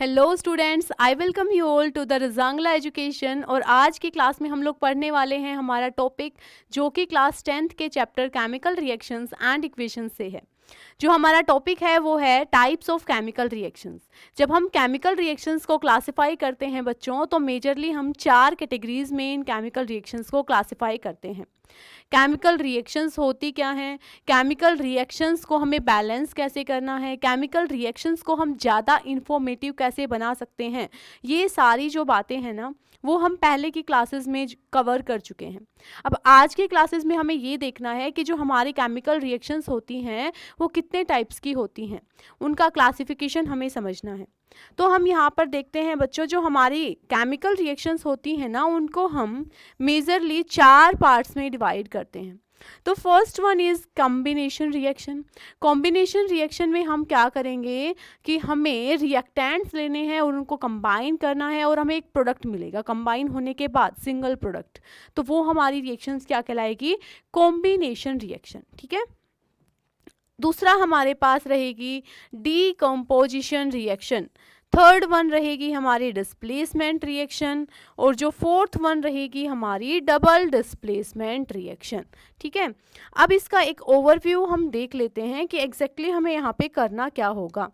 Hello students, I welcome you all to the Rajangla education. और आज की क्लास में हम लोग पढ़ने वाले हैं हमारा टॉपिक जो कि क्लास 10th के chapter chemical reactions and equations से है। जो हमारा टॉपिक है वो है टाइप्स ऑफ केमिकल रिएक्शंस। जब हम केमिकल रिएक्शंस को क्लासिफाई करते हैं बच्चों, तो मेजरली हम 4 कैटेगरीज में इन केमिकल रिएक्शंस को क्लासिफाई करते हैं। केमिकल रिएक्शंस होती क्या हैं, केमिकल रिएक्शंस को हमें बैलेंस कैसे करना है, केमिकल रिएक्शंस को हम ज़्यादा इंफॉर्मेटिव कैसे बना सकते हैं, ये सारी जो बातें हैं ना वो हम पहले की क्लासेस में कवर कर चुके हैं। अब आज के क्लासेस में हमें ये देखना है कि जो हमारी केमिकल रिएक्शंस होती हैं वो कितने टाइप्स की होती हैं, उनका क्लासिफिकेशन हमें समझना है। तो हम यहाँ पर देखते हैं बच्चों, जो हमारी केमिकल रिएक्शंस होती हैं ना उनको हम मेजरली 4 पार्ट्स में डिवाइड करते हैं। तो first one is combination reaction. Combination reaction में हम क्या करेंगे कि हमें रिएक्टेंट्स लेने हैं और उनको कंबाइन करना है और हमें एक प्रोडक्ट मिलेगा कंबाइन होने के बाद, सिंगल प्रोडक्ट। तो वो हमारी रिएक्शंस क्या कहलाएगी, कॉम्बिनेशन रिएक्शन। ठीक है। दूसरा हमारे पास रहेगी डीकम्पोजिशन रिएक्शन। थर्ड वन रहेगी हमारी डिस्प्लेसमेंट रिएक्शन और जो फोर्थ वन रहेगी हमारी डबल डिस्प्लेसमेंट रिएक्शन। ठीक है। अब इसका एक ओवरव्यू हम देख लेते हैं कि एग्जैक्टली हमें यहाँ पे करना क्या होगा।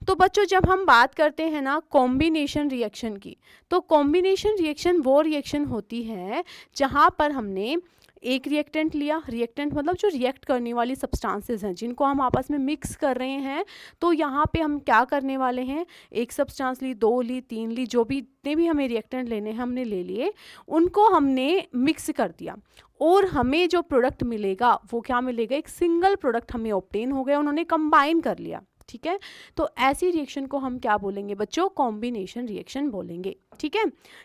तो बच्चों, जब हम बात करते हैं ना कॉम्बिनेशन रिएक्शन की, तो कॉम्बिनेशन रिएक्शन वो रिएक्शन होती है जहाँ पर हमने एक रिएक्टेंट लिया, रिएक्टेंट मतलब जो रिएक्ट करने वाली सब्सटेंसेस हैं जिनको हम आपस में मिक्स कर रहे हैं। तो यहाँ पे हम क्या करने वाले हैं, एक सब्सटेंस ली, 2 ली, 3 ली, जो भी जितने भी हमें रिएक्टेंट लेने हैं हमने ले लिए, उनको हमने मिक्स कर दिया और हमें जो प्रोडक्ट मिलेगा वो क्या मिलेगा, एक सिंगल प्रोडक्ट हमें ऑब्टेन हो गया, उन्होंने कंबाइन कर लिया। ठीक है। तो ऐसी रिएक्शन को हम क्या बोलेंगे बच्चों, कॉम्बिनेशन रिएक्शन बोलेंगे। ठीक है।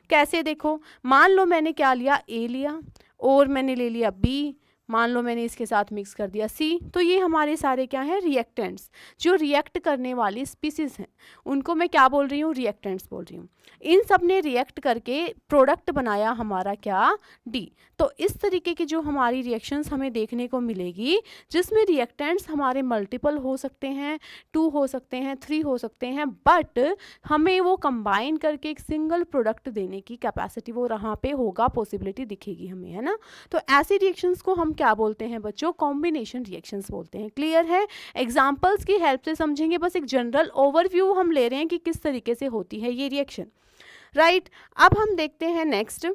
कैसे, देखो, मान लो मैंने क्या लिया, ए लिया और मैंने ले लिया बी, मान लो मैंने इसके साथ मिक्स कर दिया सी। तो ये हमारे सारे क्या हैं, रिएक्टेंट्स। जो रिएक्ट करने वाली स्पीसीज हैं उनको मैं क्या बोल रही हूँ, रिएक्टेंट्स बोल रही हूँ। इन सब ने रिएक्ट करके प्रोडक्ट बनाया हमारा क्या, डी। तो इस तरीके की जो हमारी रिएक्शंस हमें देखने को मिलेगी जिसमें रिएक्टेंट्स हमारे मल्टीपल हो सकते हैं, 2 हो सकते हैं, 3 हो सकते हैं, बट हमें वो कंबाइन करके एक सिंगल प्रोडक्ट देने की कैपेसिटी वो यहाँ पे होगा, पॉसिबिलिटी दिखेगी हमें, है ना। तो ऐसी रिएक्शंस को हम क्या बोलते हैं बच्चों, कॉम्बिनेशन रिएक्शंस बोलते हैं। क्लियर है। एग्जांपल्स की हेल्प से समझेंगे, बस एक जनरल ओवरव्यू हम ले रहे हैं कि किस तरीके से होती है ये रिएक्शन। राइट। अब हम देखते हैं next,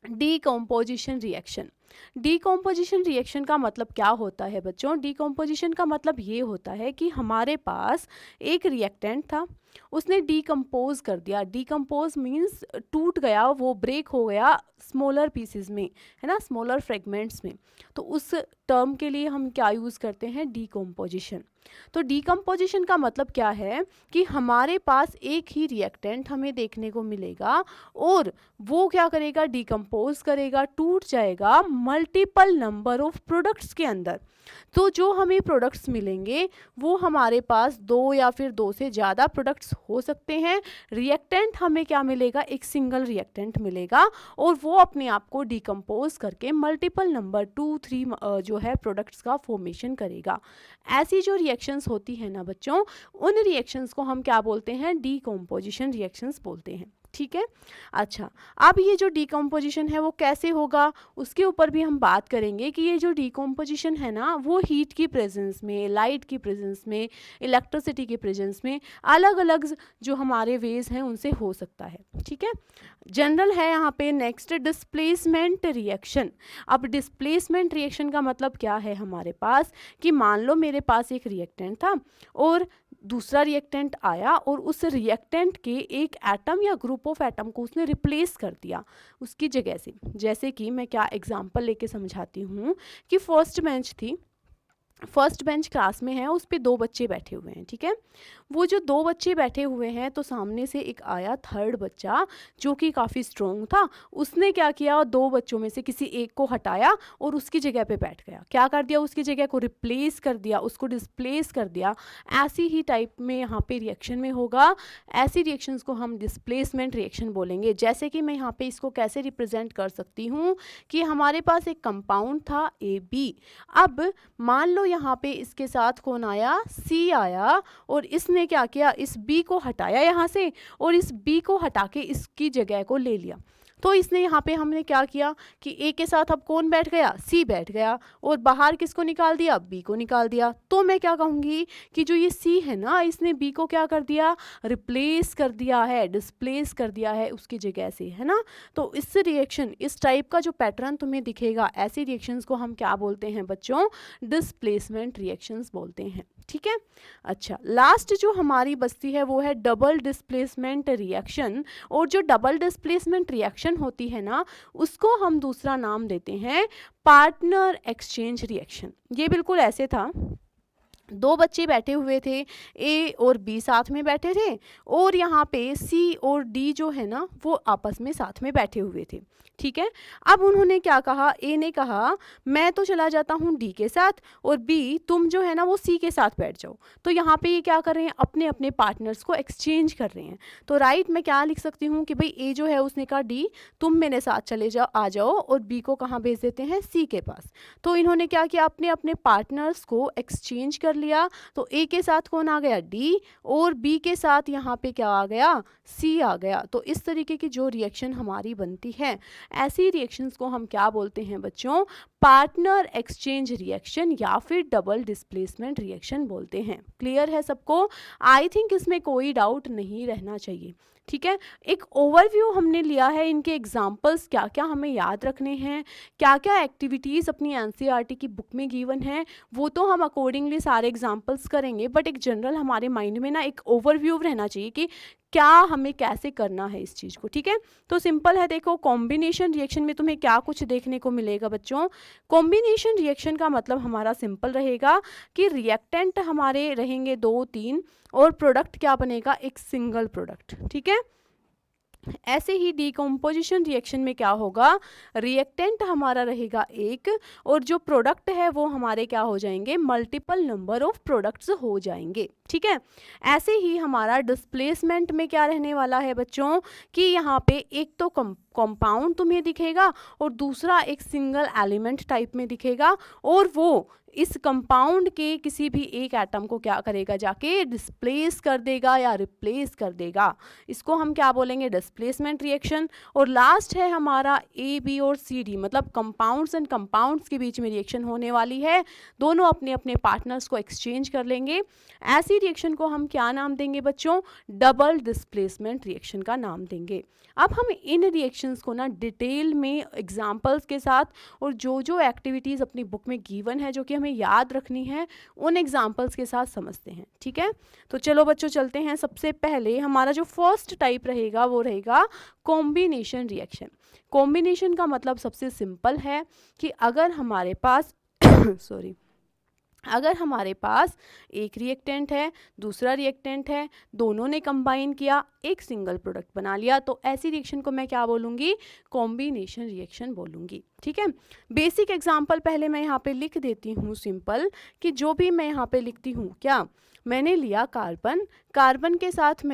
decomposition reaction. Decomposition reaction का मतलब क्या होता है बच्चों, डीकम्पोजिशन का मतलब ये होता है कि हमारे पास एक रिएक्टेंट था, उसने डीकम्पोज कर दिया। डीकम्पोज मीन्स टूट गया, वो ब्रेक हो गया स्मॉलर पीसेस में, है ना, स्मॉलर फ्रेगमेंट्स में। तो उस टर्म के लिए हम क्या यूज़ करते हैं, डीकम्पोजिशन। तो डीकम्पोजिशन का मतलब क्या है कि हमारे पास एक ही रिएक्टेंट हमें देखने को मिलेगा और वो क्या करेगा, डीकम्पोज करेगा, टूट जाएगा मल्टीपल नंबर ऑफ प्रोडक्ट्स के अंदर। तो जो हमें प्रोडक्ट्स मिलेंगे वो हमारे पास 2 या फिर 2 से ज़्यादा प्रोडक्ट्स हो सकते हैं। रिएक्टेंट हमें क्या मिलेगा, एक सिंगल रिएक्टेंट मिलेगा और वो अपने आप को डिकम्पोज करके मल्टीपल नंबर 2, 3 जो है प्रोडक्ट्स का फॉर्मेशन करेगा। ऐसी जो रिएक्शंस होती है ना बच्चों, उन रिएक्शंस को हम क्या बोलते हैं, डीकम्पोजिशन रिएक्शंस बोलते हैं। ठीक है। अच्छा, अब ये जो डीकम्पोजिशन है वो कैसे होगा उसके ऊपर भी हम बात करेंगे कि ये जो डीकम्पोजिशन है ना वो हीट की प्रेजेंस में, लाइट की प्रेजेंस में, इलेक्ट्रिसिटी की प्रेजेंस में, अलग अलग जो हमारे वेज हैं उनसे हो सकता है। ठीक है। जनरल है यहाँ पे। Next, displacement reaction. अब डिस्प्लेसमेंट रिएक्शन का मतलब क्या है हमारे पास, कि मान लो मेरे पास एक रिएक्टेंट था और दूसरा रिएक्टेंट आया और उस रिएक्टेंट के एक एटम या ग्रुप ऑफ एटम को उसने रिप्लेस कर दिया उसकी जगह से। जैसे कि मैं क्या एग्जांपल लेके समझाती हूँ कि फर्स्ट बेंच थी, फर्स्ट बेंच क्लास में है, उस पे 2 बच्चे बैठे हुए हैं। ठीक है। वो जो 2 बच्चे बैठे हुए हैं तो सामने से एक आया थर्ड बच्चा जो कि काफ़ी स्ट्रोंग था, उसने क्या किया, 2 बच्चों में से किसी एक को हटाया और उसकी जगह पे बैठ गया। क्या कर दिया, उसकी जगह को रिप्लेस कर दिया, उसको डिस्प्लेस कर दिया। ऐसी ही टाइप में यहाँ पे रिएक्शन में होगा। ऐसी रिएक्शंस को हम डिस्प्लेसमेंट रिएक्शन बोलेंगे। जैसे कि मैं यहाँ पे इसको कैसे रिप्रेजेंट कर सकती हूँ कि हमारे पास एक कंपाउंड था AB। अब मान लो यहाँ पे इसके साथ कौन आया, C आया, और इसने क्या किया, इस B को हटाया यहाँ से और इस B को हटा के इसकी जगह को ले लिया। तो इसने यहाँ पे हमने क्या किया कि A के साथ अब कौन बैठ गया, C बैठ गया, और बाहर किसको निकाल दिया, B को निकाल दिया। तो मैं क्या कहूँगी कि जो ये C है ना, इसने B को क्या कर दिया, रिप्लेस कर दिया है, डिस्प्लेस कर दिया है उसकी जगह से, है ना। तो इस रिएक्शन, इस टाइप का जो पैटर्न तुम्हें दिखेगा, ऐसी रिएक्शंस को हम क्या बोलते हैं बच्चों, डिस्प्लेसमेंट रिएक्शंस बोलते हैं। ठीक है। अच्छा, लास्ट जो हमारी बचती है वो है डबल डिस्प्लेसमेंट रिएक्शन। और जो डबल डिस्प्लेसमेंट रिएक्शन होती है ना, उसको हम दूसरा नाम देते हैं पार्टनर एक्सचेंज रिएक्शन। ये बिल्कुल ऐसे था, दो बच्चे बैठे हुए थे, A और B साथ में बैठे थे, और यहाँ पे C और D जो है ना वो आपस में साथ में बैठे हुए थे। ठीक है। अब उन्होंने क्या कहा, A ने कहा मैं तो चला जाता हूँ D के साथ, और B तुम जो है ना वो C के साथ बैठ जाओ। तो यहाँ पे ये क्या कर रहे हैं, अपने अपने पार्टनर्स को एक्सचेंज कर रहे हैं। तो राइट मैं क्या लिख सकती हूँ कि भाई A जो है उसने कहा D तुम मेरे साथ चले जाओ, आ जाओ, और B को कहाँ भेज देते हैं, C के पास। तो इन्होंने क्या किया, अपने अपने पार्टनर्स को एक्सचेंज कर लिया। तो A के साथ कौन आ गया, D, और B के साथ यहाँ पे क्या आ गया, C आ गया। तो इस तरीके की जो रिएक्शन हमारी बनती है, ऐसी रिएक्शंस को हम क्या बोलते हैं बच्चों, पार्टनर एक्सचेंज रिएक्शन या फिर डबल डिस्प्लेसमेंट रिएक्शन बोलते हैं। क्लियर है सबको? आई थिंक इसमें कोई डाउट नहीं रहना चाहिए। ठीक है। एक ओवरव्यू हमने लिया है, इनके एग्जाम्पल्स क्या क्या हमें याद रखने हैं, क्या क्या एक्टिविटीज़ अपनी एनसीईआरटी की बुक में गिवन है, वो तो हम अकॉर्डिंगली सारे एग्जाम्पल्स करेंगे, बट एक जनरल हमारे माइंड में ना एक ओवरव्यू रहना चाहिए कि क्या हमें कैसे करना है इस चीज़ को। ठीक है। तो सिंपल है, देखो कॉम्बिनेशन रिएक्शन में तुम्हें क्या कुछ देखने को मिलेगा बच्चों। कॉम्बिनेशन रिएक्शन का मतलब हमारा सिंपल रहेगा कि रिएक्टेंट हमारे रहेंगे 2-3 और प्रोडक्ट क्या बनेगा, एक सिंगल प्रोडक्ट। ठीक है। ऐसे ही डीकम्पोजिशन रिएक्शन में क्या होगा, रिएक्टेंट हमारा रहेगा एक, और जो प्रोडक्ट है वो हमारे क्या हो जाएंगे, मल्टीपल नंबर ऑफ प्रोडक्ट्स हो जाएंगे। ठीक है। ऐसे ही हमारा डिस्प्लेसमेंट में क्या रहने वाला है बच्चों कि यहाँ पे एक तो कंपाउंड तुम्हें दिखेगा और दूसरा एक सिंगल एलिमेंट टाइप में दिखेगा, और वो इस कंपाउंड के किसी भी एक एटम को क्या करेगा, जाके डिस्प्लेस कर देगा या रिप्लेस कर देगा। इसको हम क्या बोलेंगे, डिस्प्लेसमेंट रिएक्शन। और लास्ट है हमारा A, B और C, D, मतलब कंपाउंड्स एंड कंपाउंड्स के बीच में रिएक्शन होने वाली है, दोनों अपने अपने पार्टनर्स को एक्सचेंज कर लेंगे। ऐसी रिएक्शन को हम क्या नाम देंगे बच्चों, डबल डिस्प्लेसमेंट रिएक्शन का नाम देंगे। अब हम इन रिएक्शंस को ना डिटेल में एग्जांपल्स के साथ और जो जो एक्टिविटीज़ अपनी बुक में गिवन है जो कि हमें याद रखनी है, उन एग्जांपल्स के साथ समझते हैं। ठीक है। तो चलो बच्चों चलते हैं। सबसे पहले हमारा जो फर्स्ट टाइप रहेगा वो रहेगा कॉम्बिनेशन रिएक्शन। कॉम्बिनेशन का मतलब सबसे सिंपल है कि अगर हमारे पास अगर हमारे पास एक रिएक्टेंट है, दूसरा रिएक्टेंट है, दोनों ने कंबाइन किया, एक सिंगल प्रोडक्ट बना लिया, तो ऐसी रिएक्शन को मैं क्या बोलूँगी, कॉम्बिनेशन रिएक्शन बोलूँगी। ठीक है। बेसिक एग्जांपल पहले मैं यहाँ पे लिख देती हूँ सिंपल, कि जो भी मैं यहाँ पे लिखती हूँ, क्या मैंने लिया कार्बन, कार्बन के साथ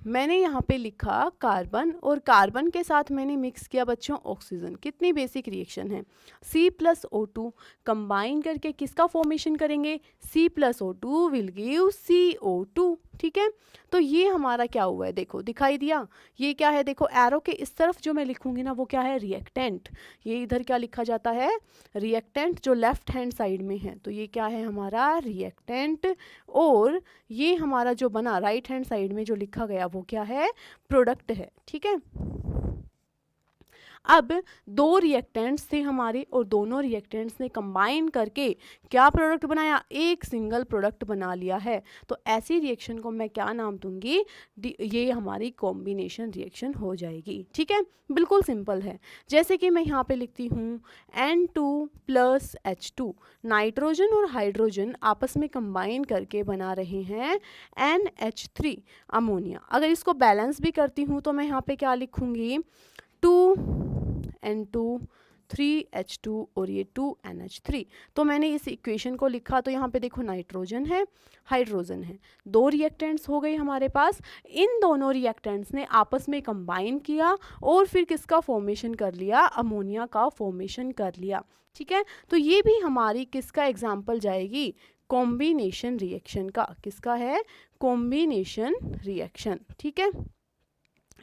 मैंने यहाँ पे लिखा कार्बन, और कार्बन के साथ मैंने मिक्स किया बच्चों ऑक्सीजन। कितनी बेसिक रिएक्शन है, C+O2 कंबाइन करके किसका फॉर्मेशन करेंगे, C+O2 विल गिव CO2। ठीक है। तो ये हमारा क्या हुआ है, देखो दिखाई दिया, ये क्या है, देखो एरो के इस तरफ जो मैं लिखूंगी ना वो क्या है, रिएक्टेंट। ये इधर क्या लिखा जाता है, रिएक्टेंट, जो लेफ्ट हैंड साइड में है, तो ये क्या है हमारा रिएक्टेंट, और ये हमारा जो बना राइट हैंड साइड में जो लिखा गया वो क्या है, प्रोडक्ट है। ठीक है। अब दो रिएक्टेंट्स थे हमारे, और दोनों रिएक्टेंट्स ने कंबाइन करके क्या प्रोडक्ट बनाया, एक सिंगल प्रोडक्ट बना लिया है। तो ऐसी रिएक्शन को मैं क्या नाम दूंगी, ये हमारी कॉम्बिनेशन रिएक्शन हो जाएगी। ठीक है। बिल्कुल सिंपल है। जैसे कि मैं यहाँ पे लिखती हूँ N2+H2, नाइट्रोजन और हाइड्रोजन आपस में कंबाइन करके बना रहे हैं NH3 अमोनिया। अगर इसको बैलेंस भी करती हूँ तो मैं यहाँ पे क्या लिखूँगी, 2N2 3H2 और ये 2NH3। तो मैंने इस इक्वेशन को लिखा तो यहाँ पे देखो नाइट्रोजन है, हाइड्रोजन है, दो रिएक्टेंट्स हो गए हमारे पास। इन दोनों रिएक्टेंट्स ने आपस में कंबाइन किया और फिर किसका फॉर्मेशन कर लिया, अमोनिया का फॉर्मेशन कर लिया। ठीक है, तो ये भी हमारी किसका एग्जाम्पल जाएगी, कॉम्बिनेशन रिएक्शन का। किसका है, कॉम्बिनेशन रिएक्शन। ठीक है,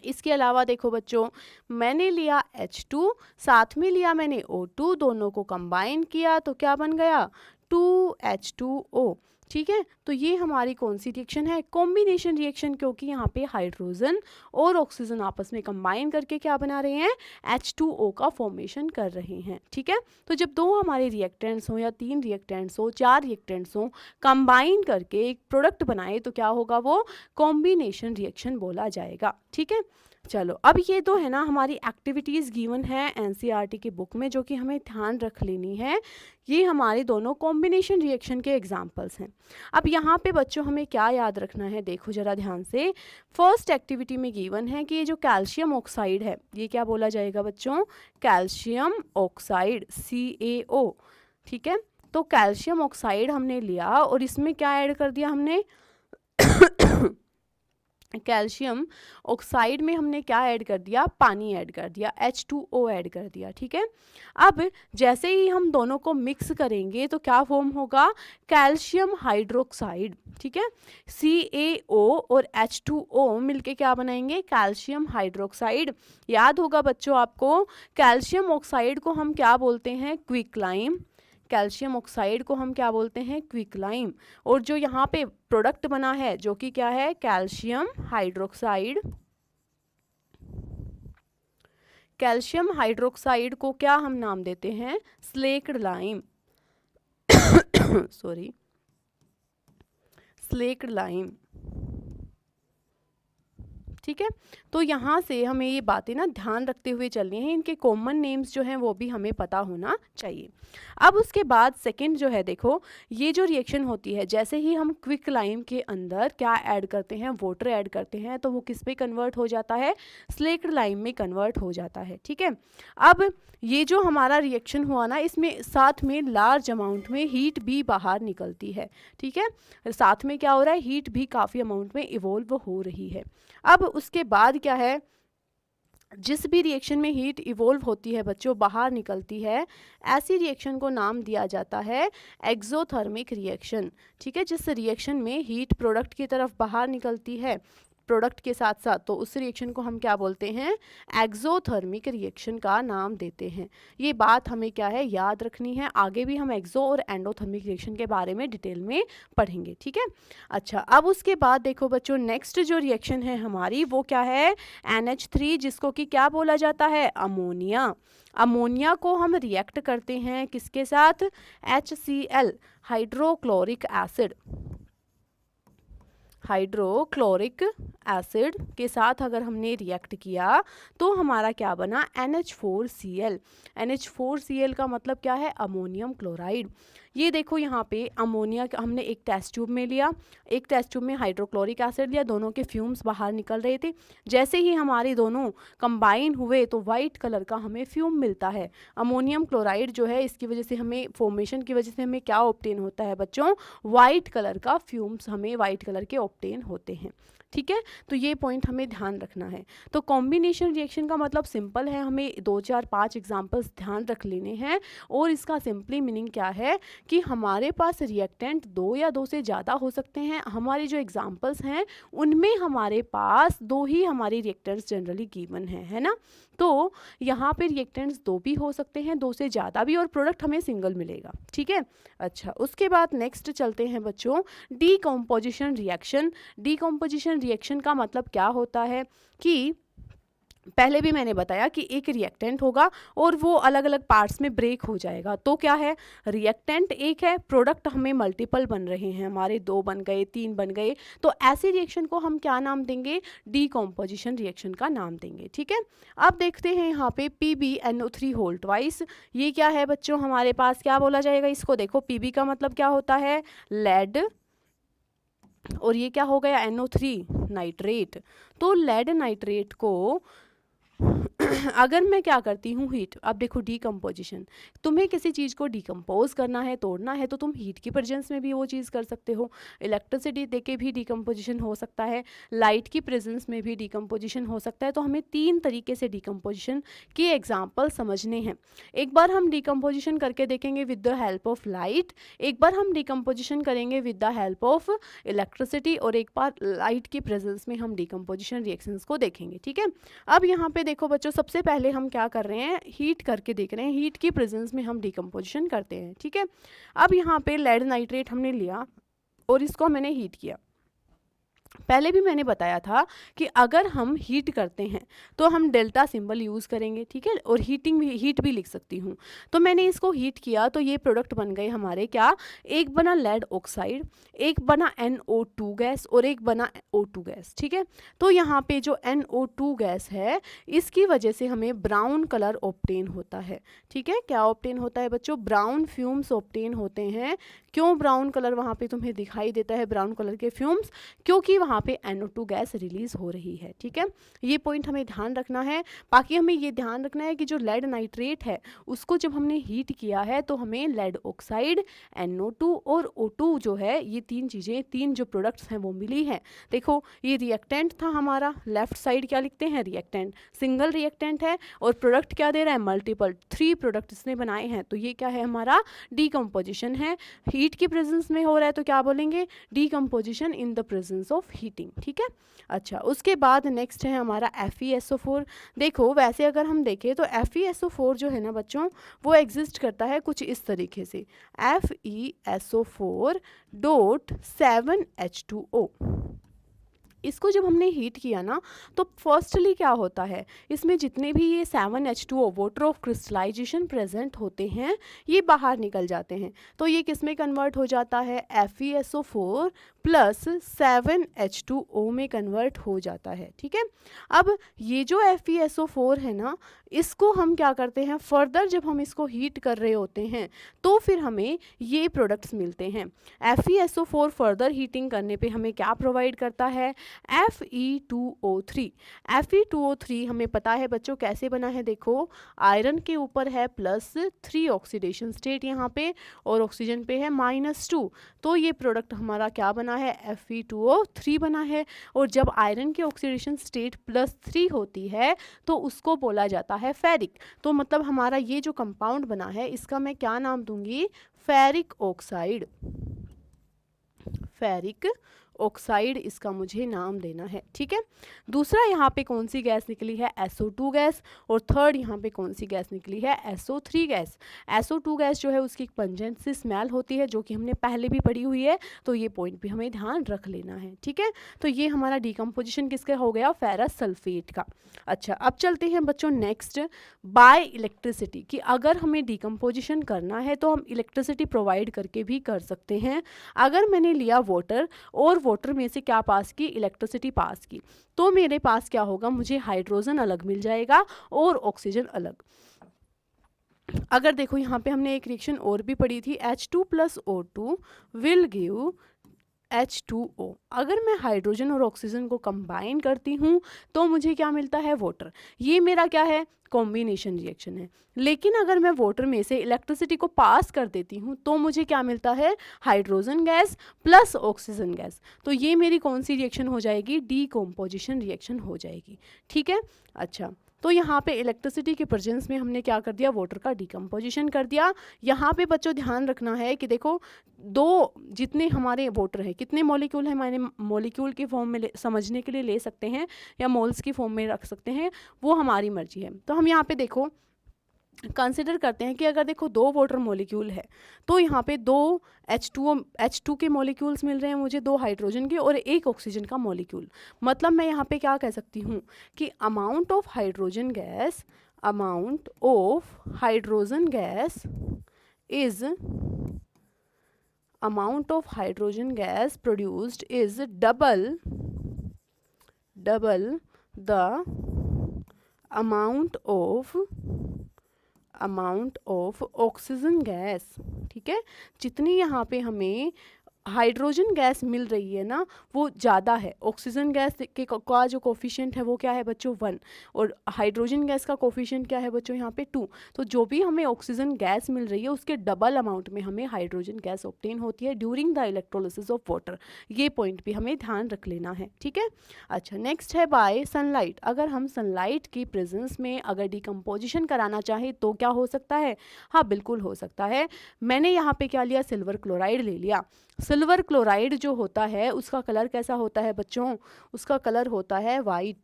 इसके अलावा देखो बच्चों, मैंने लिया H2, साथ में लिया मैंने O2, दोनों को कंबाइन किया तो क्या बन गया, 2H2O। ठीक है, तो ये हमारी कौन सी रिएक्शन है, कॉम्बिनेशन रिएक्शन, क्योंकि यहाँ पे हाइड्रोजन और ऑक्सीजन आपस में कंबाइन करके क्या बना रहे हैं, H2O का फॉर्मेशन कर रहे हैं। ठीक है, तो जब दो हमारे रिएक्टेंट्स हो या 3 रिएक्टेंट्स हो, 4 रिएक्टेंट्स हो, कंबाइन करके एक प्रोडक्ट बनाए तो क्या होगा, वो कॉम्बिनेशन रिएक्शन बोला जाएगा। ठीक है, चलो अब ये तो है ना हमारी एक्टिविटीज़ गिवन है एनसीईआरटी की बुक में, जो कि हमें ध्यान रख लेनी है। ये हमारे दोनों कॉम्बिनेशन रिएक्शन के एग्जांपल्स हैं। अब यहाँ पे बच्चों हमें क्या याद रखना है, देखो जरा ध्यान से। फर्स्ट एक्टिविटी में गिवन है कि ये जो कैल्शियम ऑक्साइड है, ये क्या बोला जाएगा बच्चों, कैल्शियम ऑक्साइड, CaO। ठीक है, तो कैल्शियम ऑक्साइड हमने लिया और इसमें क्या ऐड कर दिया हमने कैल्शियम ऑक्साइड में हमने क्या ऐड कर दिया, पानी ऐड कर दिया, H2O ऐड कर दिया। ठीक है, अब जैसे ही हम दोनों को मिक्स करेंगे तो क्या फॉर्म होगा, कैल्शियम हाइड्रोक्साइड। ठीक है, CaO और H2O मिलके क्या बनाएंगे, कैल्शियम हाइड्रोक्साइड। याद होगा बच्चों आपको, कैल्शियम ऑक्साइड को हम क्या बोलते हैं, क्विकलाइम। कैल्शियम ऑक्साइड को हम क्या बोलते हैं, क्विकलाइम। और जो यहाँ पे प्रोडक्ट बना है जो कि क्या है, कैल्शियम हाइड्रोक्साइड। कैल्शियम हाइड्रोक्साइड को क्या हम नाम देते हैं, slaked lime sorry, slaked lime. ठीक है, तो यहाँ से हमें ये बातें ना ध्यान रखते हुए चलनी है, इनके कॉमन नेम्स जो हैं वो भी हमें पता होना चाहिए। अब उसके बाद सेकंड जो है, देखो ये जो रिएक्शन होती है, जैसे ही हम क्विक लाइम के अंदर क्या ऐड करते हैं, वाटर ऐड करते हैं, तो वो किस पे कन्वर्ट हो जाता है, स्लेक्ड लाइम में कन्वर्ट हो जाता है। ठीक है, अब ये जो हमारा रिएक्शन हुआ ना, इसमें साथ में लार्ज अमाउंट में हीट भी बाहर निकलती है। ठीक है, साथ में क्या हो रहा है, हीट भी काफ़ी अमाउंट में इवोल्व हो रही है। अब उसके बाद क्या है, जिस भी रिएक्शन में हीट इवोल्व होती है बच्चों, बाहर निकलती है, ऐसी रिएक्शन को नाम दिया जाता है एक्सोथर्मिक रिएक्शन। ठीक है, जिस रिएक्शन में हीट प्रोडक्ट की तरफ बाहर निकलती है प्रोडक्ट के साथ साथ, तो उस रिएक्शन को हम क्या बोलते हैं, एक्सोथर्मिक रिएक्शन का नाम देते हैं। ये बात हमें क्या है, याद रखनी है। आगे भी हम एक्सो और एंडोथर्मिक रिएक्शन के बारे में डिटेल में पढ़ेंगे। ठीक है, अच्छा अब उसके बाद देखो बच्चों, नेक्स्ट जो रिएक्शन है हमारी वो क्या है, NH3, जिसको कि क्या बोला जाता है, अमोनिया। अमोनिया को हम रिएक्ट करते हैं किसके साथ, HCl, hydrochloric acid. Hydrochloric acid के साथ अगर हमने रिएक्ट किया तो हमारा क्या बना, NH4Cl। NH4Cl का मतलब क्या है, अमोनियम क्लोराइड। ये देखो यहाँ पे अमोनिया हमने एक टेस्ट ट्यूब में लिया, एक टेस्ट ट्यूब में हाइड्रोक्लोरिक एसिड लिया, दोनों के फ्यूम्स बाहर निकल रहे थे। जैसे ही हमारे दोनों कंबाइन हुए तो वाइट कलर का हमें फ्यूम मिलता है। अमोनियम क्लोराइड जो है, इसकी वजह से हमें फॉर्मेशन की वजह से हमें क्या ऑब्टेन होता है बच्चों, वाइट कलर का फ्यूम्स हमें वाइट कलर के ऑब्टेन होते हैं। ठीक है, तो ये पॉइंट हमें ध्यान रखना है। तो कॉम्बिनेशन रिएक्शन का मतलब सिंपल है, हमें 2 4 5 एग्जांपल्स ध्यान रख लेने हैं। और इसका सिंपली मीनिंग क्या है कि हमारे पास रिएक्टेंट 2 या 2 से ज़्यादा हो सकते हैं। हमारे जो एग्जांपल्स हैं उनमें हमारे पास 2 ही हमारे रिएक्टेंट्स जनरली गिवन है ना। तो यहाँ पे रिएक्टेंट्स 2 भी हो सकते हैं, 2 से ज़्यादा भी, और प्रोडक्ट हमें सिंगल मिलेगा। ठीक है, अच्छा उसके बाद नेक्स्ट चलते हैं बच्चों, डीकम्पोजिशन रिएक्शन। डीकम्पोजिशन रिएक्शन का मतलब क्या होता है कि पहले भी मैंने बताया कि एक रिएक्टेंट होगा और वो अलग अलग पार्ट्स में ब्रेक हो जाएगा। तो क्या है, रिएक्टेंट एक है, प्रोडक्ट हमें मल्टीपल बन रहे हैं, हमारे 2 बन गए, 3 बन गए, तो ऐसी रिएक्शन को हम क्या नाम देंगे, डीकम्पोजिशन रिएक्शन का नाम देंगे। ठीक है, अब देखते हैं यहाँ पे PbNO3 होल ट्वाइस। ये क्या है बच्चों, हमारे पास क्या बोला जाएगा इसको, देखो Pb का मतलब क्या होता है, लेड, और ये क्या हो गया, NO3 नाइट्रेट। तो लेड नाइट्रेट को अगर मैं क्या करती हूँ हीट, अब देखो डीकम्पोजिशन, तुम्हें किसी चीज़ को डीकम्पोज करना है, तोड़ना है, तो तुम हीट की प्रेजेंस में भी वो चीज़ कर सकते हो। इलेक्ट्रिसिटी देके भी डीकम्पोजिशन हो सकता है, लाइट की प्रेजेंस में भी डीकम्पोजिशन हो सकता है। तो हमें 3 तरीके से डीकम्पोजिशन के एग्जाम्पल समझने हैं। एक बार हम डीकम्पोजिशन करके देखेंगे with the help of light, एक बार हम डीकम्पोजिशन करेंगे with the help of electricity, और एक बार लाइट की प्रेजेंस में हम डीकम्पोजिशन रिएक्शंस को देखेंगे। ठीक है, अब यहाँ पे देखो बच्चों, सबसे पहले हम क्या कर रहे हैं, हीट करके देख रहे हैं, हीट की प्रेजेंस में हम डीकम्पोजिशन करते हैं। ठीक है, अब यहाँ पे लेड नाइट्रेट हमने लिया और इसको मैंने हीट किया। पहले भी मैंने बताया था कि अगर हम हीट करते हैं तो हम डेल्टा सिंबल यूज़ करेंगे। ठीक है, और हीट भी लिख सकती हूँ। तो मैंने इसको हीट किया तो ये प्रोडक्ट बन गए हमारे क्या, एक बना लेड ऑक्साइड, एक बना NO2 गैस और एक बना O2 गैस। ठीक है, तो यहाँ पे जो NO2 गैस है इसकी वजह से हमें ब्राउन कलर ऑब्टेन होता है। ठीक है, क्या ऑब्टेन होता है बच्चों, ब्राउन फ्यूम्स ऑब्टेन होते हैं। क्यों ब्राउन कलर वहाँ पे तुम्हें दिखाई देता है, ब्राउन कलर के फ्यूम्स, क्योंकि वहाँ पे NO2 गैस रिलीज हो रही है। ठीक है, ये पॉइंट हमें ध्यान रखना है। बाकी हमें ये ध्यान रखना है कि जो लेड नाइट्रेट है उसको जब हमने हीट किया है तो हमें लेड ऑक्साइड, NO2 और O2 जो है, ये 3 चीज़ें, 3 जो प्रोडक्ट्स हैं वो मिली हैं। देखो ये रिएक्टेंट था हमारा, लेफ्ट साइड क्या लिखते हैं, रिएक्टेंट, सिंगल रिएक्टेंट है, और प्रोडक्ट क्या दे रहा है, मल्टीपल, 3 प्रोडक्ट इसने बनाए हैं। तो ये क्या है, हमारा डीकम्पोजिशन है। हीट की प्रेजेंस में हो रहा है तो क्या बोलेंगे, decomposition in the presence of heating. ठीक है, अच्छा उसके बाद नेक्स्ट है हमारा FeSO4। देखो वैसे अगर हम देखें तो FeSO4 जो है ना बच्चों, वो एग्जिस्ट करता है कुछ इस तरीके से, FeSO4.7H2O। इसको जब हमने हीट किया ना तो फर्स्टली क्या होता है, इसमें जितने भी ये 7H2O water of crystallization present होते हैं ये बाहर निकल जाते हैं। तो ये किस में कन्वर्ट हो जाता है, FeSO4 प्लस 7H2O में कन्वर्ट हो जाता है। ठीक है, अब ये जो FeSO4 है ना, इसको हम क्या करते हैं, फर्दर जब हम इसको हीट कर रहे होते हैं तो फिर हमें ये प्रोडक्ट्स मिलते हैं। FeSO4 फर्दर हीटिंग करने पे हमें क्या प्रोवाइड करता है, Fe2O3। Fe2O3 हमें पता है बच्चों कैसे बना है, देखो आयरन के ऊपर है +3 ऑक्सीडेशन स्टेट यहाँ पे, और ऑक्सीजन पे है -2, तो ये प्रोडक्ट हमारा क्या बना है, Fe2O3 बना है। और जब आयरन की ऑक्सीडेशन स्टेट +3 होती है तो उसको बोला जाता है फेरिक। तो मतलब हमारा ये जो कंपाउंड बना है इसका मैं क्या नाम दूंगी, फेरिक ऑक्साइड। फेरिक ऑक्साइड इसका मुझे नाम देना है। ठीक है, दूसरा यहाँ पे कौन सी गैस निकली है, SO2 गैस, और थर्ड यहाँ पे कौन सी गैस निकली है, SO3 गैस। SO2 गैस जो है उसकी पंजेंट सी स्मेल होती है, जो कि हमने पहले भी पढ़ी हुई है, तो ये पॉइंट भी हमें ध्यान रख लेना है। ठीक है, तो ये हमारा डीकम्पोजिशन किसका हो गया, फेरस सल्फेट का। अच्छा अब चलते हैं बच्चों नेक्स्ट, बाय इलेक्ट्रिसिटी, कि अगर हमें डीकम्पोजिशन करना है तो हम इलेक्ट्रिसिटी प्रोवाइड करके भी कर सकते हैं। अगर मैंने लिया वाटर और वाटर में से क्या पास की, इलेक्ट्रिसिटी पास की, तो मेरे पास क्या होगा, मुझे हाइड्रोजन अलग मिल जाएगा और ऑक्सीजन अलग। अगर देखो यहाँ पे हमने एक रिएक्शन और भी पढ़ी थी, H2 + O2 will give H2O। अगर मैं हाइड्रोजन और ऑक्सीजन को कंबाइन करती हूँ तो मुझे क्या मिलता है, वाटर। ये मेरा क्या है, कॉम्बिनेशन रिएक्शन है। लेकिन अगर मैं वाटर में से इलेक्ट्रिसिटी को पास कर देती हूँ तो मुझे क्या मिलता है, hydrogen gas plus oxygen gas. तो ये मेरी कौन सी रिएक्शन हो जाएगी, डीकम्पोजिशन रिएक्शन हो जाएगी। ठीक है, अच्छा तो यहाँ पे इलेक्ट्रिसिटी के प्रेजेंस में हमने क्या कर दिया, वाटर का डीकम्पोजिशन कर दिया। यहाँ पे बच्चों ध्यान रखना है कि देखो दो जितने हमारे वाटर है, कितने मॉलिक्यूल है, मैंने मॉलिक्यूल की फॉर्म में समझने के लिए ले सकते हैं या मोल्स की फॉर्म में रख सकते हैं, वो हमारी मर्जी है। तो हम यहाँ पे देखो कंसिडर करते हैं कि अगर देखो 2 वाटर मॉलिक्यूल है तो यहाँ पे 2 H2 के मॉलिक्यूल्स मिल रहे हैं मुझे, 2 हाइड्रोजन के और 1 ऑक्सीजन का मॉलिक्यूल। मतलब मैं यहाँ पे क्या कह सकती हूँ कि amount of hydrogen gas produced is double the amount of oxygen gas. ठीक है, जितनी यहाँ पे हमें हाइड्रोजन गैस मिल रही है ना वो ज़्यादा है, ऑक्सीजन गैस के का जो कोफिशिएंट है वो क्या है बच्चों 1, और हाइड्रोजन गैस का कोफिशिएंट क्या है बच्चों यहाँ पे 2। तो जो भी हमें ऑक्सीजन गैस मिल रही है उसके डबल अमाउंट में हमें हाइड्रोजन गैस ऑब्टेन होती है during the electrolysis of water. ये पॉइंट भी हमें ध्यान रख लेना है, ठीक है। अच्छा, नेक्स्ट है बाय सनलाइट। अगर हम सनलाइट की प्रेजेंस में अगर डिकम्पोजिशन कराना चाहें तो क्या हो सकता है? हाँ बिल्कुल हो सकता है। मैंने यहाँ पे क्या लिया, सिल्वर क्लोराइड ले लिया। सिल्वर क्लोराइड जो होता है उसका कलर कैसा होता है बच्चों? उसका कलर होता है वाइट,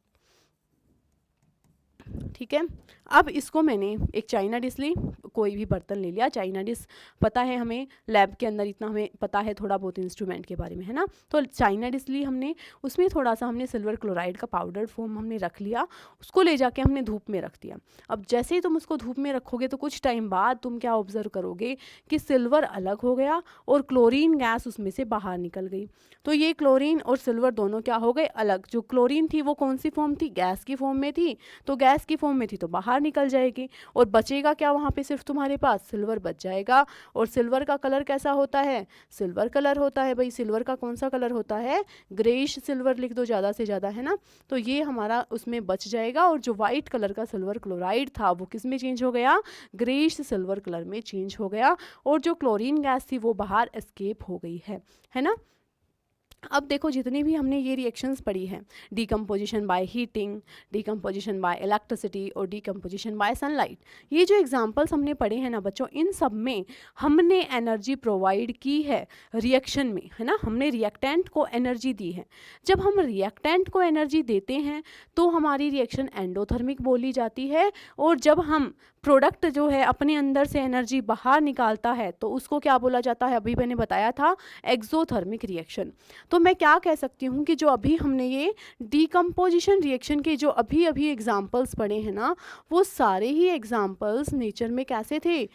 ठीक है। अब इसको मैंने एक चाइना डिश ली, कोई भी बर्तन ले लिया, चाइना डिश पता है हमें, लैब के अंदर इतना हमें पता है थोड़ा बहुत इंस्ट्रूमेंट के बारे में, है ना। तो चाइना डिश ली हमने, उसमें थोड़ा सा हमने सिल्वर क्लोराइड का पाउडर फॉर्म हमने रख लिया, उसको ले जाके हमने धूप में रख दिया। अब जैसे ही तुम उसको धूप में रखोगे तो कुछ टाइम बाद तुम क्या ऑब्जर्व करोगे कि सिल्वर अलग हो गया और क्लोरीन गैस उसमें से बाहर निकल गई। तो ये क्लोरीन और सिल्वर दोनों क्या हो गए अलग। जो क्लोरीन थी वो कौन सी फॉर्म थी? गैस की फॉर्म में थी, तो गैस की फॉर्म में थी तो बाहर निकल जाएगी, और बचेगा क्या वहाँ पे? सिर्फ तुम्हारे पास सिल्वर बच जाएगा। और सिल्वर का कलर कैसा होता है? सिल्वर कलर होता है भाई। सिल्वर का कौन सा कलर होता है? ग्रेइश सिल्वर लिख दो ज़्यादा से ज़्यादा, है ना। तो ये हमारा उसमें बच जाएगा, और जो वाइट कलर का सिल्वर क्लोराइड था वो किस में चेंज हो गया? ग्रेइश सिल्वर कलर में चेंज हो गया, और जो क्लोरीन गैस थी वो बाहर एस्केप हो गई है ना। अब देखो जितनी भी हमने ये रिएक्शंस पढ़ी हैं, decomposition by heating, decomposition bye electricity और डिकम्पोजिशन बाय सनलाइट, ये जो एग्जांपल्स हमने पढ़े हैं ना बच्चों, इन सब में हमने एनर्जी प्रोवाइड की है रिएक्शन में, है ना। हमने रिएक्टेंट को एनर्जी दी है। जब हम रिएक्टेंट को एनर्जी देते हैं तो हमारी रिएक्शन एंडोथर्मिक बोली जाती है, और जब हम प्रोडक्ट जो है अपने अंदर से एनर्जी बाहर निकालता है तो उसको क्या बोला जाता है? अभी मैंने बताया था, एक्सोथर्मिक रिएक्शन। तो मैं क्या कह सकती हूँ कि जो अभी हमने ये डिकम्पोजिशन रिएक्शन के जो अभी अभी एग्जाम्पल्स पढ़े हैं ना, वो सारे ही एग्जाम्पल्स नेचर में कैसे थे?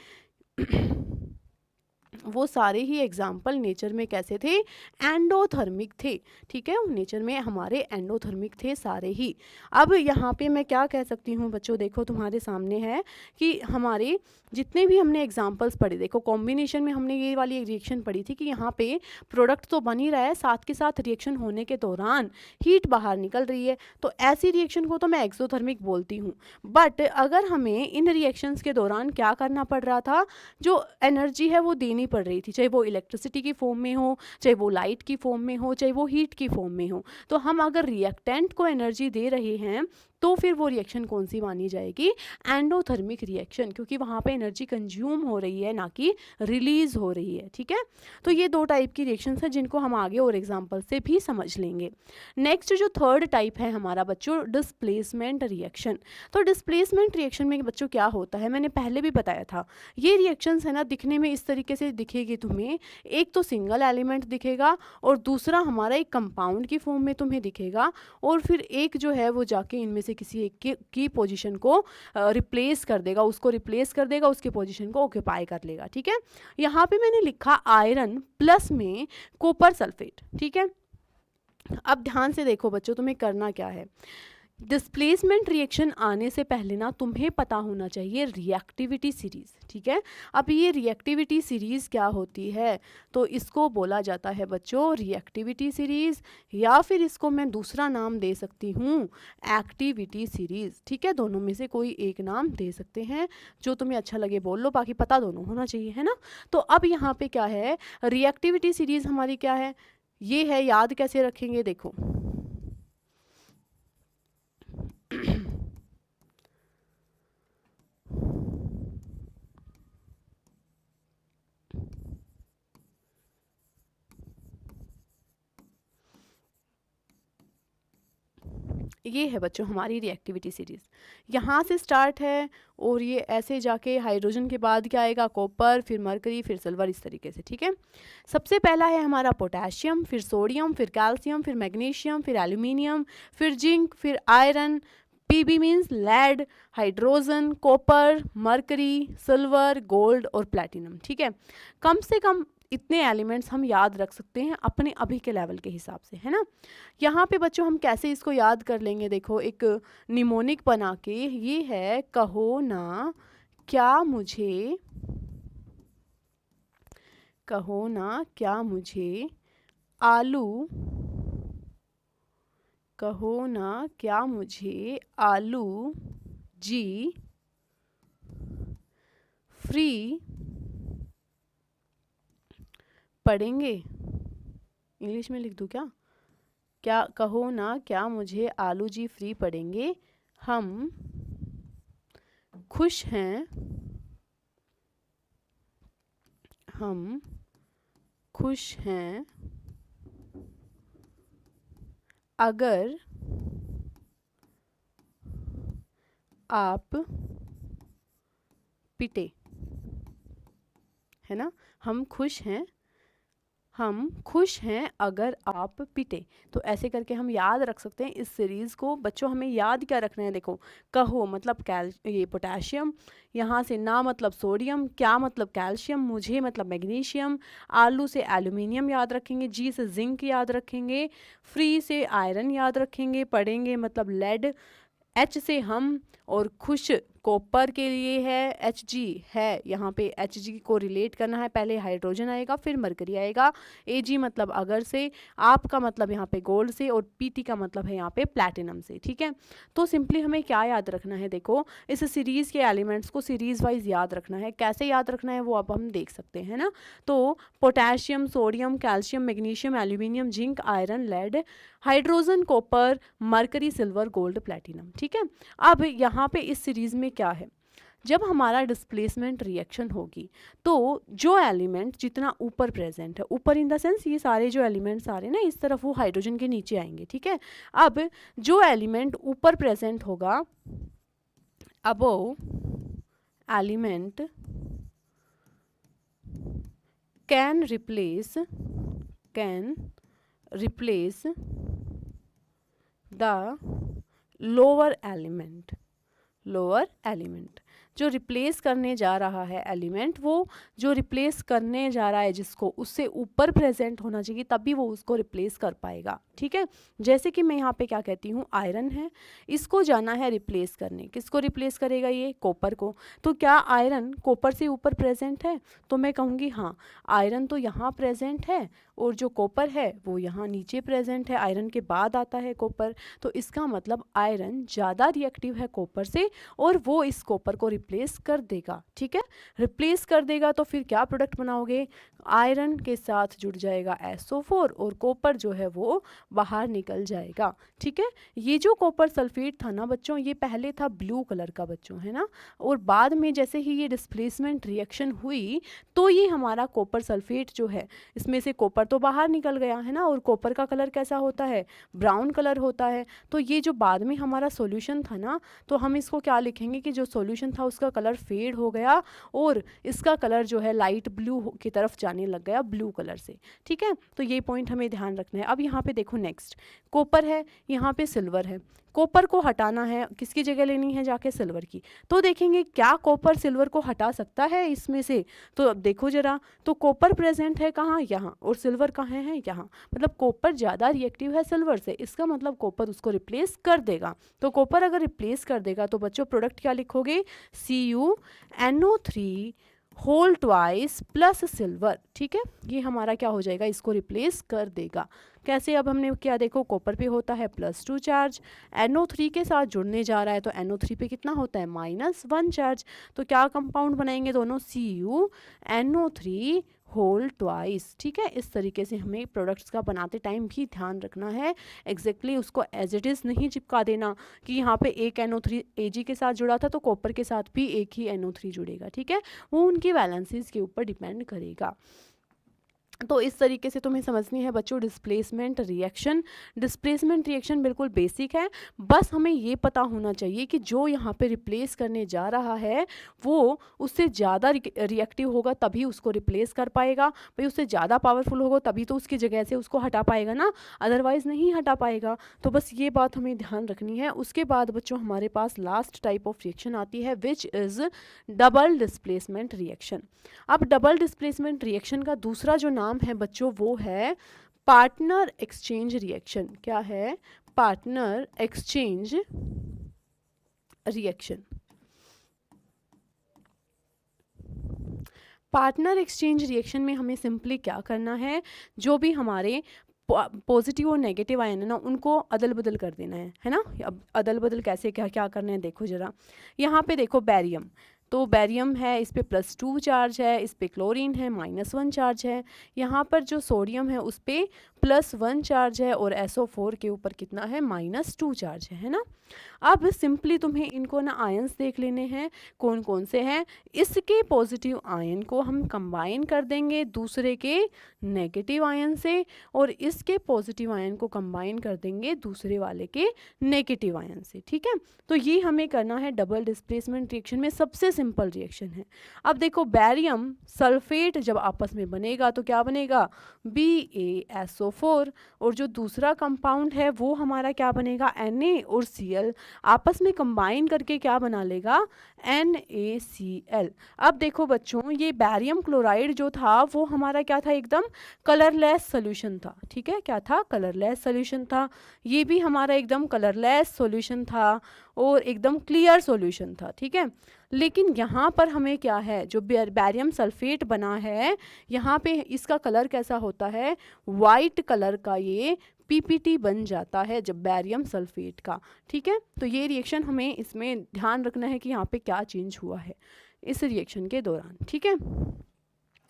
वो सारे ही एग्जाम्पल नेचर में कैसे थे? एंडोथर्मिक थे, ठीक है। नेचर में हमारे एंडोथर्मिक थे सारे ही। अब यहाँ पे मैं क्या कह सकती हूँ बच्चों, देखो तुम्हारे सामने है कि हमारे जितने भी हमने एग्जाम्पल्स पढ़े, देखो कॉम्बिनेशन में हमने ये वाली रिएक्शन पढ़ी थी कि यहाँ पे प्रोडक्ट तो बन ही रहा है, साथ के साथ रिएक्शन होने के दौरान हीट बाहर निकल रही है, तो ऐसी रिएक्शन को तो मैं एक्सोथर्मिक बोलती हूँ। बट अगर हमें इन रिएक्शंस के दौरान क्या करना पड़ रहा था, जो एनर्जी है वो देनी पड़ रही थी, चाहे वो इलेक्ट्रिसिटी की फॉर्म में हो, चाहे वो लाइट की फॉर्म में हो, चाहे वो हीट की फॉर्म में हो, तो हम अगर रिएक्टेंट को एनर्जी दे रहे हैं तो फिर वो रिएक्शन कौन सी मानी जाएगी? एंडोथर्मिक रिएक्शन, क्योंकि वहाँ पे एनर्जी कंज्यूम हो रही है ना कि रिलीज हो रही है, ठीक है। तो ये दो टाइप की रिएक्शंस हैं जिनको हम आगे और एग्जांपल से भी समझ लेंगे। नेक्स्ट जो थर्ड टाइप है हमारा बच्चों, डिस्प्लेसमेंट रिएक्शन। तो डिस्प्लेसमेंट रिएक्शन में बच्चों क्या होता है, मैंने पहले भी बताया था, ये रिएक्शंस है ना दिखने में इस तरीके से दिखेगी तुम्हें, एक तो सिंगल एलिमेंट दिखेगा और दूसरा हमारा एक कंपाउंड की फॉर्म में तुम्हें दिखेगा, और फिर एक जो है वो जाके इनमें से किसी एक की पोजीशन को रिप्लेस कर देगा, उसको रिप्लेस कर देगा, उसकी पोजीशन को ऑक्यूपाई कर लेगा, ठीक है। यहाँ पे मैंने लिखा आयरन प्लस में कॉपर सल्फेट, ठीक है। अब ध्यान से देखो बच्चों, तुम्हें करना क्या है, डिस्प्लेसमेंट रिएक्शन आने से पहले ना तुम्हें पता होना चाहिए रिएक्टिविटी सीरीज, ठीक है। अब ये रिएक्टिविटी सीरीज क्या होती है, तो इसको बोला जाता है बच्चों रिएक्टिविटी सीरीज, या फिर इसको मैं दूसरा नाम दे सकती हूँ एक्टिविटी सीरीज, ठीक है। दोनों में से कोई एक नाम दे सकते हैं, जो तुम्हें अच्छा लगे बोल लो, बाकी पता दोनों होना चाहिए, है ना। तो अब यहाँ पे क्या है, रिएक्टिविटी सीरीज हमारी क्या है, ये है, याद कैसे रखेंगे देखो। ये है बच्चों हमारी रिएक्टिविटी सीरीज, यहाँ से स्टार्ट है और ये ऐसे जाके हाइड्रोजन के बाद क्या आएगा, कॉपर, फिर मरकरी, फिर सिल्वर, इस तरीके से, ठीक है। सबसे पहला है हमारा पोटेशियम, फिर सोडियम, फिर कैल्शियम, फिर मैग्नीशियम, फिर एल्यूमिनियम, फिर जिंक, फिर iron, PB means lead, hydrogen, copper, mercury, silver, gold और प्लैटिनम, ठीक है। कम से कम इतने एलिमेंट्स हम याद रख सकते हैं अपने अभी के लेवल के हिसाब से, है ना। यहाँ पे बच्चों हम कैसे इसको याद कर लेंगे, देखो एक निमोनिक बना के, ये है कहो ना क्या मुझे कहो ना क्या मुझे आलू, कहो ना क्या मुझे आलू जी फ्री पड़ेंगे। इंग्लिश में लिख दूँ क्या? क्या कहो ना क्या मुझे आलू जी फ्री पड़ेंगे, हम खुश हैं, हम खुश हैं अगर आप पिटे, है ना। हम खुश हैं, हम खुश हैं अगर आप पिटे। तो ऐसे करके हम याद रख सकते हैं इस सीरीज़ को। बच्चों हमें याद क्या रखना है, देखो कहो मतलब ये पोटेशियम, यहाँ से ना मतलब सोडियम, क्या मतलब कैल्शियम, मुझे मतलब मैग्नीशियम, आलू से एल्यूमिनियम याद रखेंगे, जी से जिंक याद रखेंगे, फ्री से आयरन याद रखेंगे, पढ़ेंगे मतलब लेड, एच से हम, और खुश कॉपर के लिए है, एच जी है, यहाँ पे एच जी को रिलेट करना है, पहले हाइड्रोजन आएगा फिर मरकरी आएगा, ए जी मतलब अगर से, आप का मतलब यहाँ पे गोल्ड से, और पी टी का मतलब है यहाँ पे प्लैटिनम से। ठीक है, तो सिंपली हमें क्या याद रखना है, देखो इस सीरीज़ के एलिमेंट्स को सीरीज़ वाइज याद रखना है। कैसे याद रखना है वो अब हम देख सकते हैं ना। तो potassium, sodium, calcium, magnesium, aluminium, zinc, iron, lead, hydrogen, copper, mercury, silver, gold, platinum. ठीक है, अब यहाँ पे इस सीरीज़ में क्या है, जब हमारा डिस्प्लेसमेंट रिएक्शन होगी तो जो एलिमेंट जितना ऊपर प्रेजेंट है, ऊपर इन द सेंस ये सारे जो एलिमेंट्स आ रहे हैं ना इस तरफ, वो हाइड्रोजन के नीचे आएंगे। ठीक है, अब जो एलिमेंट ऊपर प्रेजेंट होगा, above element can replace the lower element, lower element जो रिप्लेस करने जा रहा है एलिमेंट, वो जो रिप्लेस करने जा रहा है जिसको, उससे ऊपर प्रेजेंट होना चाहिए तभी वो उसको रिप्लेस कर पाएगा। ठीक है, जैसे कि मैं यहाँ पे क्या कहती हूँ, आयरन है, इसको जाना है रिप्लेस करने, किसको रिप्लेस करेगा ये, कॉपर को। तो क्या आयरन कॉपर से ऊपर प्रेजेंट है, तो मैं कहूँगी हाँ आयरन तो यहाँ प्रेजेंट है, और जो कॉपर है वो यहाँ नीचे प्रेजेंट है, आयरन के बाद आता है कॉपर। तो इसका मतलब आयरन ज़्यादा रिएक्टिव है कॉपर से, और वो इस कॉपर को रिप्लेस कर देगा। ठीक है, रिप्लेस कर देगा तो फिर क्या प्रोडक्ट बनाओगे, आयरन के साथ जुड़ जाएगा SO4, और कॉपर जो है वो बाहर निकल जाएगा। ठीक है, ये जो कॉपर सल्फेट था ना बच्चों, ये पहले था ब्लू कलर का बच्चों, है ना, और बाद में जैसे ही ये डिस्प्लेसमेंट रिएक्शन हुई तो ये हमारा कॉपर सल्फेट जो है, इसमें से कॉपर तो बाहर निकल गया, है ना, और कॉपर का कलर कैसा होता है, ब्राउन कलर होता है। तो ये जो बाद में हमारा सॉल्यूशन था ना, तो हम इसको क्या लिखेंगे कि जो सॉल्यूशन था उसका कलर फेड हो गया, और इसका कलर जो है लाइट ब्लू की तरफ जाने लग गया, ब्लू कलर से। ठीक है, तो ये पॉइंट हमें ध्यान रखना है। अब यहाँ पे देखो नेक्स्ट, कॉपर है, यहाँ पे सिल्वर है, कॉपर को हटाना है, किसकी जगह लेनी है, जाके सिल्वर की। तो देखेंगे क्या कॉपर सिल्वर को हटा सकता है इसमें से, तो अब देखो जरा, तो कॉपर प्रेजेंट है कहाँ, यहाँ, और सिल्वर कहाँ है, यहाँ, मतलब कॉपर ज़्यादा रिएक्टिव है सिल्वर से, इसका मतलब कॉपर उसको रिप्लेस कर देगा। तो कॉपर अगर रिप्लेस कर देगा तो बच्चों प्रोडक्ट क्या लिखोगे, CuNO3 whole twice plus silver. ठीक है, ये हमारा क्या हो जाएगा, इसको रिप्लेस कर देगा। कैसे, अब हमने क्या देखो, कॉपर पे होता है +2 चार्ज, NO3 के साथ जुड़ने जा रहा है तो NO3 पे कितना होता है, -1 चार्ज। तो क्या कंपाउंड बनाएंगे दोनों, CuNO3 होल ट्वाइस। ठीक है, इस तरीके से हमें प्रोडक्ट्स का बनाते टाइम भी ध्यान रखना है, एग्जैक्टली उसको एज इट इज़ नहीं चिपका देना कि यहाँ पे एक NO3 Ag के साथ जुड़ा था तो कॉपर के साथ भी एक ही NO3 जुड़ेगा। ठीक है, वो उनकी वैलेंसीज के ऊपर डिपेंड करेगा। तो इस तरीके से तुम्हें समझनी है बच्चों डिस्प्लेसमेंट रिएक्शन। डिस्प्लेसमेंट रिएक्शन बिल्कुल बेसिक है, बस हमें ये पता होना चाहिए कि जो यहाँ पे रिप्लेस करने जा रहा है वो उससे ज़्यादा रिएक्टिव होगा तभी उसको रिप्लेस कर पाएगा। भाई उससे ज़्यादा पावरफुल होगा तभी तो उसकी जगह से उसको हटा पाएगा ना, अदरवाइज़ नहीं हटा पाएगा। तो बस ये बात हमें ध्यान रखनी है। उसके बाद बच्चों हमारे पास लास्ट टाइप ऑफ रिएक्शन आती है which is double displacement reaction. अब डबल डिस्प्लेसमेंट रिएक्शन का दूसरा जो नाम है बच्चों वो है पार्टनर एक्सचेंज रिएक्शन। क्या है, partner exchange reaction. Partner exchange reaction में हमें सिंपली क्या करना है, जो भी हमारे पॉजिटिव और नेगेटिव आयन है ना, उनको अदल बदल कर देना है ना। अब अदल बदल कैसे क्या क्या करना है देखो ज़रा। यहाँ पे देखो बैरियम, तो बैरियम है, इस पे +2 चार्ज है, इस पे क्लोरीन है -1 चार्ज है, यहाँ पर जो सोडियम है उस पे +1 चार्ज है, और SO4 के ऊपर कितना है, -2 चार्ज है ना। अब सिंपली तुम्हें इनको ना आयंस देख लेने हैं कौन कौन से हैं। इसके पॉजिटिव आयन को हम कंबाइन कर देंगे दूसरे के नेगेटिव आयन से, और इसके पॉजिटिव आयन को कंबाइन कर देंगे दूसरे वाले के नेगेटिव आयन से, ठीक है। तो ये हमें करना है डबल डिस्प्लेसमेंट रिएक्शन में, सबसे सिंपल रिएक्शन है। अब देखो बैरियम सल्फेट जब आपस में बनेगा तो क्या बनेगा, BaSO4, और जो दूसरा कंपाउंड है वो हमारा क्या बनेगा, Na और Cl आपस में कंबाइन करके क्या बना लेगा, NaCl। अब देखो बच्चों, ये बैरियम क्लोराइड जो था वो हमारा क्या था, एकदम कलरलेस सोल्यूशन था, ठीक है। क्या था, कलरलेस सोल्यूशन था। ये भी हमारा एकदम कलरलेस सॉल्यूशन था और एकदम क्लियर सॉल्यूशन था, ठीक है। लेकिन यहाँ पर हमें क्या है, जो बैरियम सल्फेट बना है, यहाँ पे इसका कलर कैसा होता है, वाइट कलर का ये PPT बन जाता है जब बैरियम सल्फेट का, ठीक है। तो ये रिएक्शन हमें इसमें ध्यान रखना है कि यहाँ पे क्या चेंज हुआ है इस रिएक्शन के दौरान, ठीक है।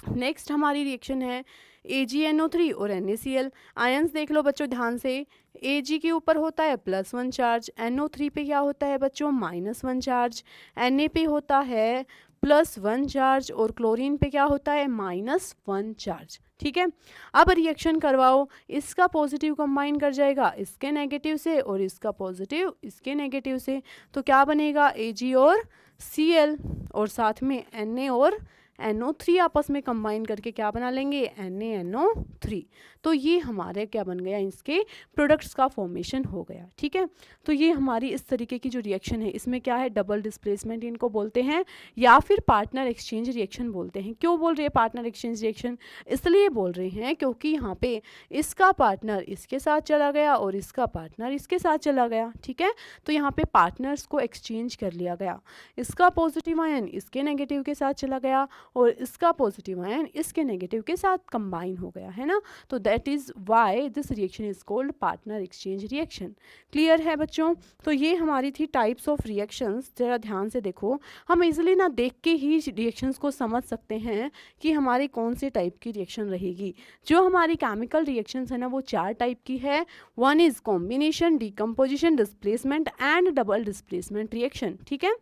नेक्स्ट हमारी रिएक्शन है AgNO3 और NaCl। आयंस देख लो बच्चों ध्यान से, Ag के ऊपर होता है +1 चार्ज, NO3 पे क्या होता है बच्चों, -1 चार्ज, Na पे होता है +1 चार्ज, और क्लोरीन पे क्या होता है, -1 चार्ज, ठीक है। अब रिएक्शन करवाओ, इसका पॉजिटिव कंबाइन कर जाएगा इसके नेगेटिव से, और इसका पॉजिटिव इसके नेगेटिव से, तो क्या बनेगा, Ag और Cl, और साथ में Na और NO3 आपस में कंबाइन करके क्या बना लेंगे, NaNO3। तो ये हमारे क्या बन गया, इसके प्रोडक्ट्स का फॉर्मेशन हो गया, ठीक है। तो ये हमारी इस तरीके की जो रिएक्शन है, इसमें क्या है, डबल डिस्प्लेसमेंट इनको बोलते हैं, या फिर पार्टनर एक्सचेंज रिएक्शन बोलते हैं। क्यों बोल रहे हैं पार्टनर एक्सचेंज रिएक्शन, इसलिए बोल रहे हैं क्योंकि यहाँ पे इसका पार्टनर इसके साथ चला गया और इसका पार्टनर इसके साथ चला गया, ठीक है। तो यहाँ पे पार्टनर्स को एक्सचेंज कर लिया गया, इसका पॉजिटिव आयन इसके नेगेटिव के साथ चला गया और इसका पॉजिटिव आयन इसके नेगेटिव के साथ कंबाइन हो गया, है ना। तो that is why this reaction is called partner exchange reaction. Clear है बच्चों। तो ये हमारी थी टाइप्स ऑफ रिएक्शंस। जरा ध्यान से देखो, हम इजीली ना देख के ही रिएक्शंस को समझ सकते हैं कि हमारी कौन से टाइप की रिएक्शन रहेगी। जो हमारी केमिकल रिएक्शंस है ना, वो 4 टाइप की है। One is combination, decomposition, displacement and double displacement reaction, ठीक है।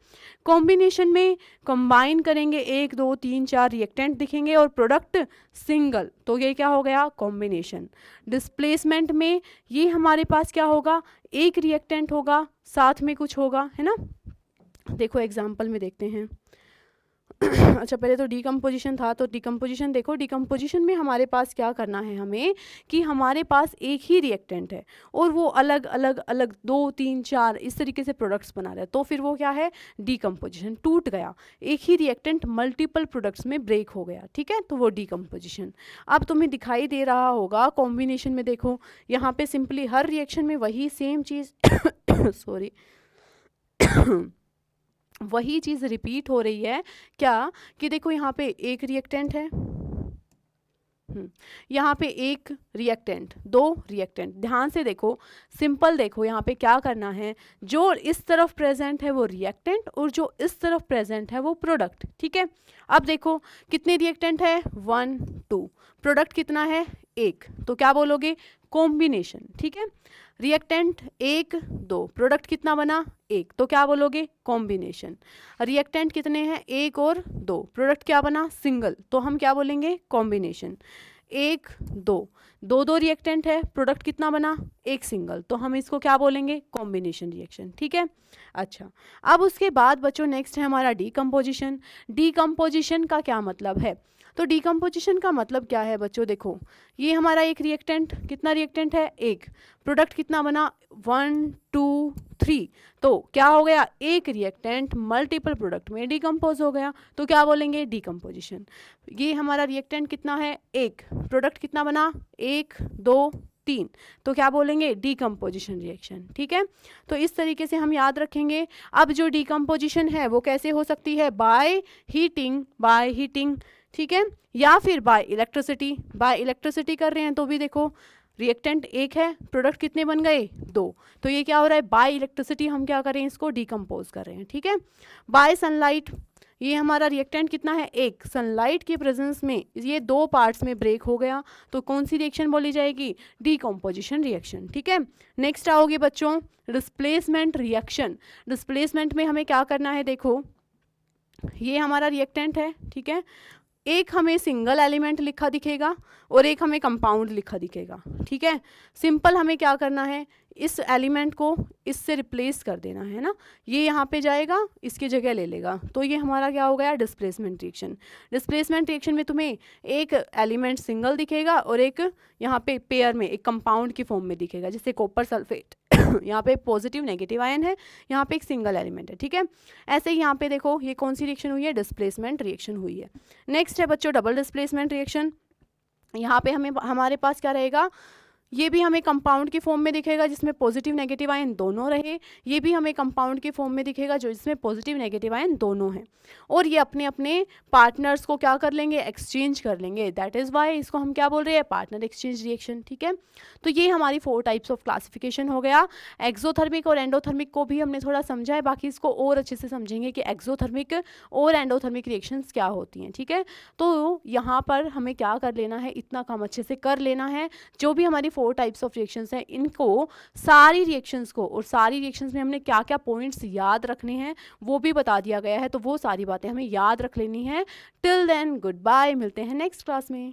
कॉम्बिनेशन में कंबाइन करेंगे 1 2 3 4 रिएक्टेंट दिखेंगे और प्रोडक्ट सिंगल, तो ये क्या हो गया, कॉम्बिनेशन। डिस्प्लेसमेंट में ये हमारे पास क्या होगा, एक रिएक्टेंट होगा, साथ में कुछ होगा, है ना। देखो एग्जांपल में देखते हैं। अच्छा पहले तो डीकम्पोजिशन था, तो डीकम्पोजिशन देखो, डीकम्पोजिशन में हमारे पास क्या करना है हमें, कि हमारे पास एक ही रिएक्टेंट है और वो अलग अलग अलग 2 3 4 इस तरीके से प्रोडक्ट्स बना रहा है, तो फिर वो क्या है, डीकम्पोजिशन। टूट गया, एक ही रिएक्टेंट मल्टीपल प्रोडक्ट्स में ब्रेक हो गया, ठीक है, तो वो डीकम्पोजिशन। अब तुम्हें दिखाई दे रहा होगा कॉम्बिनेशन में, देखो यहाँ पे सिंपली हर रिएक्शन में वही सेम चीज़ सॉरी वही चीज़ रिपीट हो रही है। क्या कि देखो यहाँ पे एक रिएक्टेंट है, यहाँ पे एक रिएक्टेंट, 2 रिएक्टेंट। ध्यान से देखो, सिंपल देखो, यहाँ पे क्या करना है, जो इस तरफ प्रेजेंट है वो रिएक्टेंट और जो इस तरफ प्रेजेंट है वो प्रोडक्ट, ठीक है। अब देखो कितने रिएक्टेंट है, 1 2, प्रोडक्ट कितना है, 1, तो क्या बोलोगे, कॉम्बिनेशन, ठीक है। रिएक्टेंट 1 2, प्रोडक्ट कितना बना, 1, तो क्या बोलोगे, कॉम्बिनेशन। रिएक्टेंट कितने हैं, 1 और 2, प्रोडक्ट क्या बना, सिंगल, तो हम क्या बोलेंगे, कॉम्बिनेशन। 1 2, 2 रिएक्टेंट है, प्रोडक्ट कितना बना, 1 सिंगल, तो हम इसको क्या बोलेंगे, कॉम्बिनेशन रिएक्शन, ठीक है। अच्छा, अब उसके बाद बच्चों नेक्स्ट है हमारा डीकम्पोजिशन। डीकम्पोजिशन का क्या मतलब है, तो डीकम्पोजिशन का मतलब क्या है बच्चों, देखो ये हमारा एक रिएक्टेंट, कितना रिएक्टेंट है, 1, प्रोडक्ट कितना बना, 1 2 3, तो क्या हो गया, एक रिएक्टेंट मल्टीपल प्रोडक्ट में डिकम्पोज हो गया, तो क्या बोलेंगे, डीकम्पोजिशन। ये हमारा रिएक्टेंट कितना है, 1, प्रोडक्ट कितना बना, 1 2 3, तो क्या बोलेंगे, डीकम्पोजिशन रिएक्शन, ठीक है। तो इस तरीके से हम याद रखेंगे। अब जो डीकम्पोजिशन है वो कैसे हो सकती है, बाय हीटिंग ठीक है, या फिर बाय इलेक्ट्रिसिटी। बाय इलेक्ट्रिसिटी कर रहे हैं तो भी देखो रिएक्टेंट एक है, प्रोडक्ट कितने बन गए, 2। तो ये क्या हो रहा है, बाय इलेक्ट्रिसिटी हम क्या कर रहे हैं, इसको डिकम्पोज कर रहे हैं। ठीक है, बाय सनलाइट, ये हमारा रिएक्टेंट कितना है, एक। सनलाइट की प्रेजेंस में ये 2 पार्ट्स में ब्रेक हो गया, तो कौन सी रिएक्शन बोली जाएगी, डिकम्पोजिशन रिएक्शन। ठीक है, नेक्स्ट आओगे बच्चों डिस्प्लेसमेंट रिएक्शन। डिस्प्लेसमेंट में हमें क्या करना है, देखो ये हमारा रिएक्टेंट है, ठीक है, एक हमें सिंगल एलिमेंट लिखा दिखेगा और एक हमें कंपाउंड लिखा दिखेगा। ठीक है, सिंपल हमें क्या करना है, इस एलिमेंट को इससे रिप्लेस कर देना है ना, ये यहाँ पे जाएगा, इसकी जगह ले लेगा, तो ये हमारा क्या हो गया, डिस्प्लेसमेंट रिएक्शन। डिस्प्लेसमेंट रिएक्शन में तुम्हें एक एलिमेंट सिंगल दिखेगा और एक यहाँ पे पेयर में एक कंपाउंड की फॉर्म में दिखेगा, जैसे कॉपर सल्फेट यहाँ पे पॉजिटिव नेगेटिव आयन है, यहाँ पे एक सिंगल एलिमेंट है। ठीक है, ऐसे ही यहाँ पे देखो ये कौन सी रिएक्शन हुई है, डिस्प्लेसमेंट रिएक्शन हुई है। नेक्स्ट है बच्चों डबल डिस्प्लेसमेंट रिएक्शन। यहाँ पे हमारे पास क्या रहेगा, ये भी हमें कंपाउंड की फॉर्म में दिखेगा जिसमें पॉजिटिव नेगेटिव आयन दोनों रहे, ये भी हमें कंपाउंड की फॉर्म में दिखेगा जो जिसमें पॉजिटिव नेगेटिव आयन दोनों हैं, और ये अपने अपने पार्टनर्स को क्या कर लेंगे, एक्सचेंज कर लेंगे। दैट इज़ वाई इसको हम क्या बोल रहे हैं, पार्टनर एक्सचेंज रिएक्शन। ठीक है, तो ये हमारी 4 टाइप्स ऑफ क्लासिफिकेशन हो गया। एक्सोथर्मिक और एंडोथर्मिक को भी हमने थोड़ा समझा है, बाकी इसको और अच्छे से समझेंगे कि एक्सोथर्मिक और एंडोथर्मिक रिएक्शंस क्या होती हैं। ठीक है, तो यहाँ पर हमें क्या कर लेना है, इतना काम अच्छे से कर लेना है, जो भी हमारी 4 टाइप्स ऑफ रिएक्शंस हैं इनको सारी रिएक्शंस को, और सारी रिएक्शंस में हमने क्या क्या पॉइंट्स याद रखने हैं वो भी बता दिया गया है, तो वो सारी बातें हमें याद रख लेनी है। टिल देन गुड बाय, मिलते हैं नेक्स्ट क्लास में।